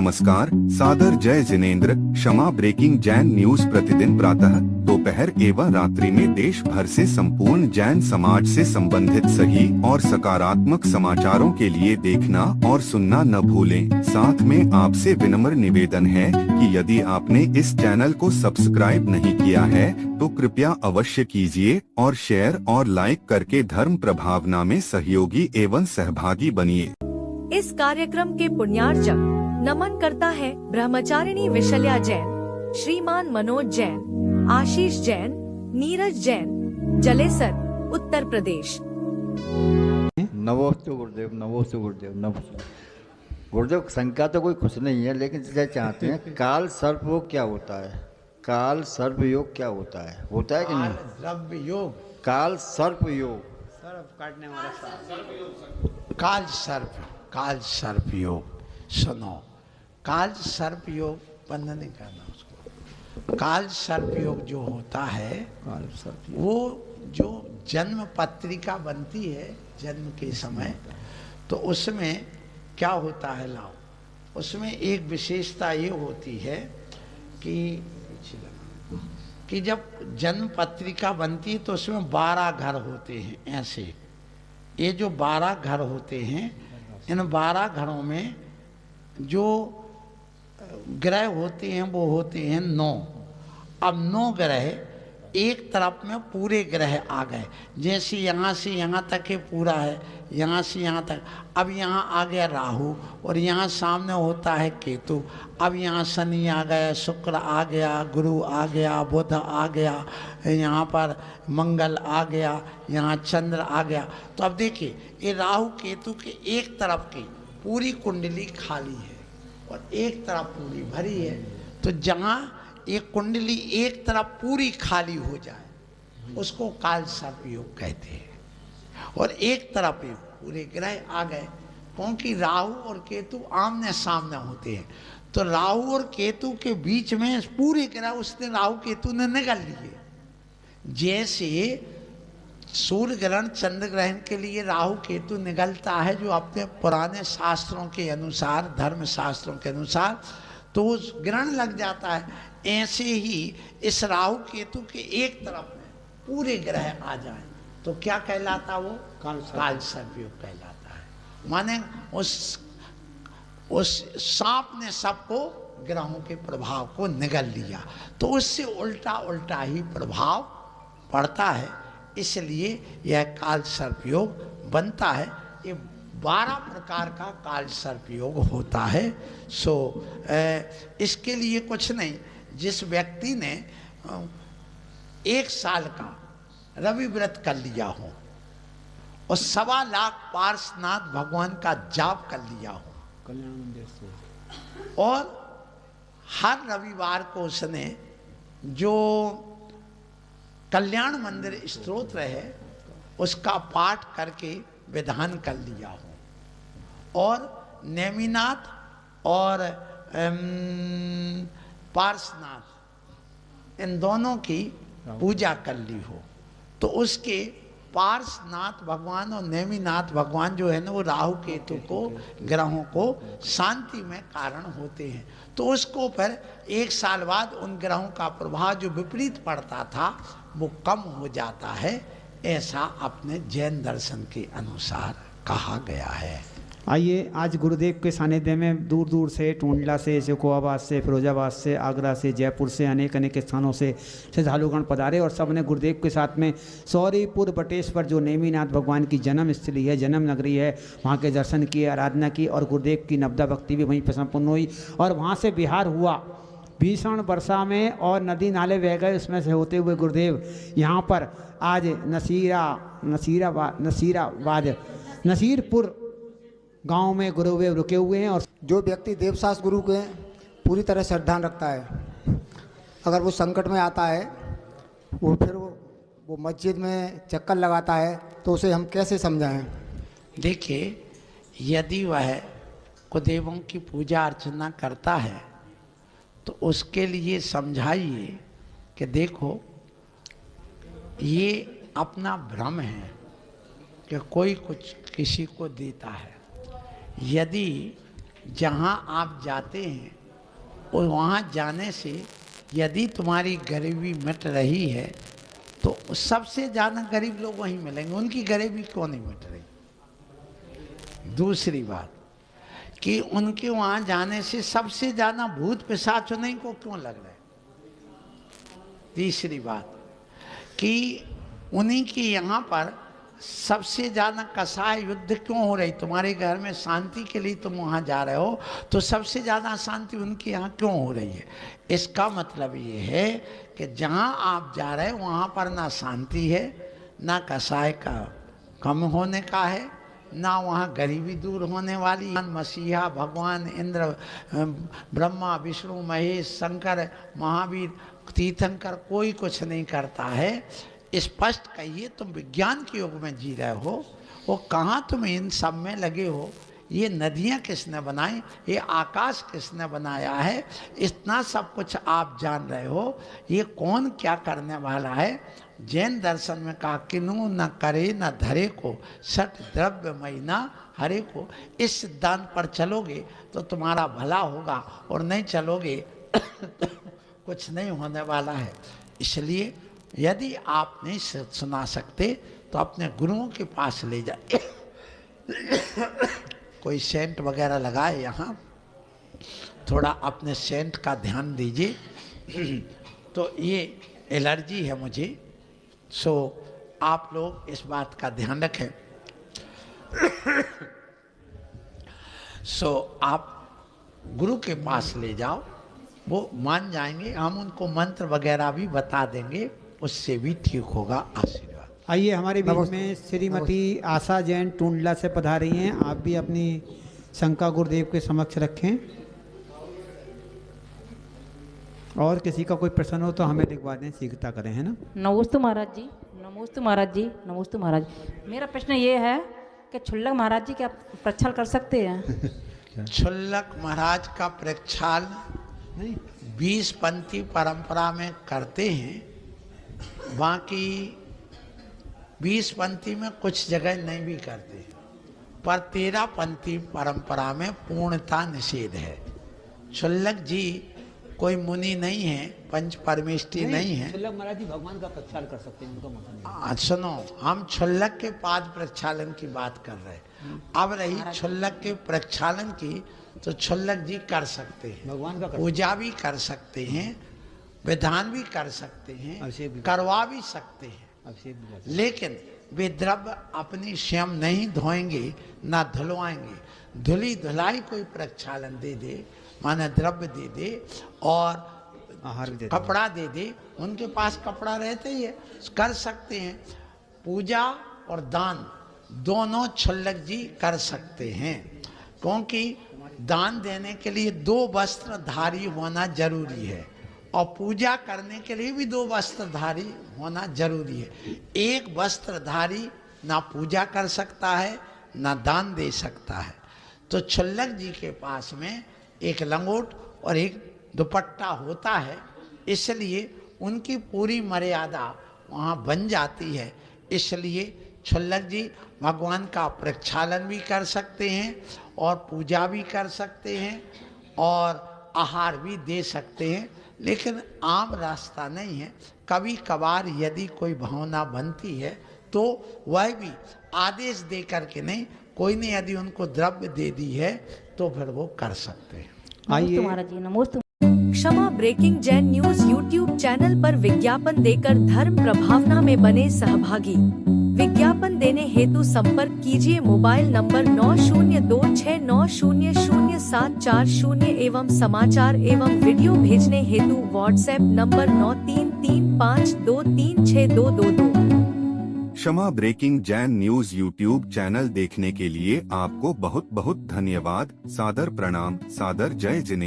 नमस्कार, सादर जय जिनेंद्र। क्षमा ब्रेकिंग जैन न्यूज प्रतिदिन प्रातः, दोपहर एवं रात्रि में देश भर से संपूर्ण जैन समाज से संबंधित सही और सकारात्मक समाचारों के लिए देखना और सुनना न भूलें। साथ में आपसे विनम्र निवेदन है कि यदि आपने इस चैनल को सब्सक्राइब नहीं किया है तो कृपया अवश्य कीजिए और शेयर और लाइक करके धर्म प्रभावना में सहयोगी एवं सहभागी बनिए। इस कार्यक्रम के पुण्यार्चक नमन करता है ब्रह्मचारिणी विशल्या जैन, श्रीमान मनोज जैन, आशीष जैन, नीरज जैन, जलेसर, उत्तर प्रदेश। नमोस्तु गुरुदेव, नमोस्तु गुरुदेव, नमोस्तु गुरुदेव। शंका तो कोई कुछ नहीं है, लेकिन जैसे चाहते हैं काल सर्प योग क्या होता है? काल सर्प योग क्या होता है? होता है कि नहीं? सर्प योग, काल सर्प योग, सर्प काटने वाला सर्प, काल सर्प, काल सर्प योग। सुनो, काल सर्प योग बंद नहीं करना उसको। काल सर्प योग जो होता है, काल सर्प योग, वो जो जन्म पत्रिका बनती है जन्म के समय, तो उसमें क्या होता है लाओ, उसमें एक विशेषता ये होती है कि जब जन्म पत्रिका बनती है तो उसमें 12 घर होते हैं। ऐसे ये जो 12 घर होते हैं, इन 12 घरों में जो ग्रह होते हैं वो होते हैं 9। अब 9 ग्रह एक तरफ में पूरे ग्रह आ गए, जैसे यहाँ से यहाँ तक ही पूरा है, यहाँ से यहाँ तक। अब यहाँ आ गया राहु और यहाँ सामने होता है केतु। अब यहाँ शनि आ गया, शुक्र आ गया, गुरु आ गया, बुध आ गया, यहाँ पर मंगल आ गया, यहाँ चंद्र आ गया। तो अब देखिए, ये राहु केतु के एक तरफ की पूरी कुंडली खाली है और एक तरफ पूरी भरी है। तो जहाँ एक कुंडली एक तरफ पूरी खाली हो जाए उसको काल सर्प योग कहते हैं, और एक तरफ ही पूरे ग्रह आ गए, क्योंकि राहु और केतु आमने सामने होते हैं। तो राहु और केतु के बीच में पूरे ग्रह उसने राहु केतु ने निगल लिए। जैसे सूर्य ग्रहण चंद्र ग्रहण के लिए राहु केतु निगलता है, जो अपने पुराने शास्त्रों के अनुसार, धर्म शास्त्रों के अनुसार, तो उस ग्रहण लग जाता है। ऐसे ही इस राहु केतु के एक तरफ में पूरे ग्रह आ जाए तो क्या कहलाता? वो काल सर्प योग कहलाता है। माने उस सांप ने सबको ग्रहों के प्रभाव को निगल लिया, तो उससे उल्टा उल्टा ही प्रभाव पड़ता है, इसलिए यह काल सर्प योग बनता है। ये 12 प्रकार का काल सर्प योग होता है। सो इसके लिए कुछ नहीं, जिस व्यक्ति ने 1 साल का रवि व्रत कर लिया हो और 1.25 लाख पार्श्वनाथ भगवान का जाप कर लिया हो, कल्याण मंदिर से, और हर रविवार को उसने जो कल्याण मंदिर स्तोत्र है उसका पाठ करके विधान कर लिया हो, और नेमिनाथ और पार्श्वनाथ इन दोनों की पूजा कर ली हो, तो उसके पार्श्वनाथ भगवान और नेमिनाथ भगवान जो है ना, वो राहु केतु को, ग्रहों को शांति में कारण होते हैं। तो उसको फिर 1 साल बाद उन ग्रहों का प्रभाव जो विपरीत पड़ता था वो कम हो जाता है, ऐसा अपने जैन दर्शन के अनुसार कहा गया है। आइए, आज गुरुदेव के सानिध्य में दूर दूर से, टूंडला से, शेखोवाबाद से, फिरोजाबाद से, आगरा से, जयपुर से, अनेक अनेक स्थानों से श्रद्धालुगण पधारे और सब ने गुरुदेव के साथ में सौरीपुर बटेश्वर जो नेमिनाथ भगवान की जन्म स्थली है, जन्म नगरी है, वहाँ के दर्शन किए, आराधना की और गुरुदेव की नवदा भक्ति भी वहीं पर संपन्न हुई। और वहाँ से बिहार हुआ भीषण वर्षा में और नदी नाले बह गए, उसमें से होते हुए गुरुदेव यहाँ पर आज नसीरपुर गांव में गुरुदेव रुके हुए हैं। और जो व्यक्ति देवशास्त्र गुरु के पूरी तरह श्रद्धा रखता है, अगर वो संकट में आता है, वो फिर वो मस्जिद में चक्कर लगाता है, तो उसे हम कैसे समझाएं? देखिए, यदि वह कुदेवों की पूजा अर्चना करता है तो उसके लिए समझाइए कि देखो, ये अपना भ्रम है कि कोई कुछ किसी को देता है। यदि जहाँ आप जाते हैं और वहाँ जाने से यदि तुम्हारी गरीबी मिट रही है तो सबसे ज़्यादा गरीब लोग वहीं मिलेंगे, उनकी गरीबी क्यों नहीं मिट रही। दूसरी बात कि उनके वहाँ जाने से सबसे ज़्यादा भूत पिशाच उन्हीं को क्यों लग रहे। तीसरी बात कि उन्हीं की यहाँ पर सबसे ज़्यादा कसाय युद्ध क्यों हो रही। तुम्हारे घर में शांति के लिए तुम वहाँ जा रहे हो तो सबसे ज़्यादा शांति उनके यहाँ क्यों हो रही है। इसका मतलब ये है कि जहाँ आप जा रहे हो वहाँ पर ना शांति है, ना कसाय का कम होने का है, ना वहाँ गरीबी दूर होने वाली। मसीहा, भगवान, इंद्र, ब्रह्मा, विष्णु, महेश, शंकर, महावीर, तीर्थंकर कोई कुछ नहीं करता है। स्पष्ट कहिए तुम विज्ञान के युग में जी रहे हो, वो कहाँ तुम इन सब में लगे हो। ये नदियाँ किसने बनाई, ये आकाश किसने बनाया है, इतना सब कुछ आप जान रहे हो। ये कौन क्या करने वाला है। जैन दर्शन में कहा किनु न करे न धरे को सट द्रव्य महीना हरे को। इस सिद्धांत पर चलोगे तो तुम्हारा भला होगा और नहीं चलोगे तो कुछ नहीं होने वाला है। इसलिए यदि आप नहीं सुना सकते तो अपने गुरुओं के पास ले जाए। कोई सेंट वगैरह लगाए, यहाँ थोड़ा अपने सेंट का ध्यान दीजिए। तो ये एलर्जी है मुझे, सो आप लोग इस बात का ध्यान रखें। सो आप गुरु के पास ले जाओ, वो मान जाएंगे। हम उनको मंत्र वगैरह भी बता देंगे, उससे भी ठीक होगा। आशीर्वाद। आइए हमारे बीच में श्रीमती आशा जैन टूंडला से पधारी हैं। आप भी अपनी शंका गुरुदेव के समक्ष रखें और किसी का कोई प्रश्न हो तो हमें लिखवा दें, शीघ्रता करें, है ना। नमोस्तु महाराज जी, नमोस्तु महाराज जी, नमोस्तु महाराज। मेरा प्रश्न ये है कि छुल्लक महाराज जी क्या प्रक्षाल कर सकते हैं? छुल्लक महाराज का प्रक्षाल 20 पंथी परंपरा में करते हैं, बाकी 20 पंथी में कुछ जगह नहीं भी करते हैं, पर 13 पंथी परंपरा में पूर्णता निषेध है। छुल्लक जी कोई मुनि नहीं है, पंच परमेष्टि नहीं है। छुल्लक महाराज जी भगवान का प्रक्षाल कर सकते हैं, उनका मतलब सुनो, हम छुल्लक के पाद प्रक्षालन की बात कर रहे हैं। अब रही छुल्लक के प्रक्षालन की, तो छुल्लक जी कर सकते हैं, भगवान का पूजा भी कर सकते हैं, विधान भी कर सकते हैं, करवा भी सकते हैं, लेकिन वे द्रव्य अपनी स्वयं नहीं धोएंगे ना धुलवाएंगे। धुली धुलाई कोई प्रक्षालन दे दे, माने द्रव्य दे दे और आहार दे, कपड़ा दे दे, उनके पास कपड़ा रहते ही है, कर सकते हैं। पूजा और दान दोनों छुल्लक जी कर सकते हैं, क्योंकि दान देने के लिए 2 वस्त्रधारी होना जरूरी है और पूजा करने के लिए भी 2 वस्त्रधारी होना जरूरी है। एक वस्त्रधारी ना पूजा कर सकता है ना दान दे सकता है। तो छुल्लक जी के पास में एक लंगोट और एक दुपट्टा होता है, इसलिए उनकी पूरी मर्यादा वहाँ बन जाती है। इसलिए छुल्लक जी भगवान का प्रक्षालन भी कर सकते हैं और पूजा भी कर सकते हैं और आहार भी दे सकते हैं, लेकिन आम रास्ता नहीं है। कभी कभार यदि कोई भावना बनती है तो वह भी आदेश दे करके नहीं, कोई ने यदि उनको द्रव्य दे दी है तो फिर वो कर सकते हैं। नमोस्तु महाराज जी, नमोस्तु। Kshama breaking Jain news YouTube channel पर विज्ञापन देकर धर्म प्रभावना में बने सहभागी। विज्ञापन देने हेतु संपर्क कीजिए मोबाइल नंबर 9026900740 एवं समाचार एवं वीडियो भेजने हेतु WhatsApp number 9335236222। Kshama breaking Jain news YouTube channel देखने के लिए आपको बहुत बहुत धन्यवाद। सादर प्रणाम, सादर जय जिनेंद्र।